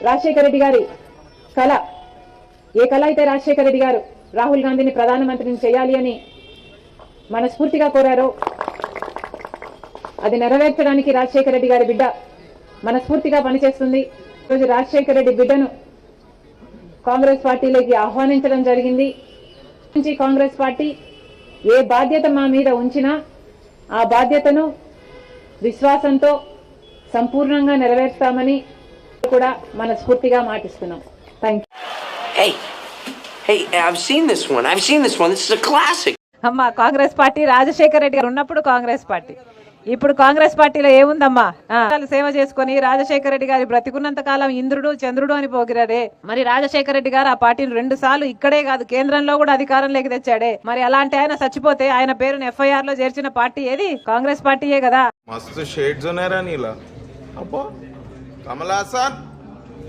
రాజశేఖర రెడ్డి గారి కళ, ఏ కళ అయితే రాజశేఖర రెడ్డి గారు రాహుల్ గాంధీని ప్రధానమంత్రిని చేయాలి అని మనస్ఫూర్తిగా కోరారో అది నెరవేర్చడానికి రాజశేఖర రెడ్డి గారి బిడ్డ మనస్ఫూర్తిగా పనిచేస్తుంది. ఈరోజు రాజశేఖర రెడ్డి బిడ్డను కాంగ్రెస్ పార్టీలోకి ఆహ్వానించడం జరిగింది. కాంగ్రెస్ పార్టీ ఏ బాధ్యత మా మీద ఉంచినా ఆ బాధ్యతను విశ్వాసంతో సంపూర్ణంగా నెరవేర్స్తామని కూడా మనస్ఫూర్తిగా మాటిస్తున్నాం. Thank you. Hey, I've seen this one. This is a classic. అమ్మా, కాంగ్రెస్ పార్టీ రాజశేఖర రెడ్డి గారు ఉన్నప్పుడు కాంగ్రెస్ పార్టీ, ఇప్పుడు కాంగ్రెస్ పార్టీలో ఏముందమ్మా? సేవ చేసుకుని రాజశేఖర రెడ్డి గారి బ్రతికున్నంత కాలం ఇంద్రుడు చంద్రుడు అని పోగిరాడే. మరి రాజశేఖర రెడ్డి గారు ఆ పార్టీని 2 సార్లు ఇక్కడే కాదు కేంద్రంలో కూడా అధికారంలోకి తెచ్చాడే. మరి అలాంటి ఆయన చచ్చిపోతే ఆయన పేరును FIR లో చేర్చిన పార్టీ ఏది? కాంగ్రెస్ పార్టీయే కదా. మస్తు షేడ్స్ ఉన్నారా నీలా. అబ్బో కమల్ హాసన్.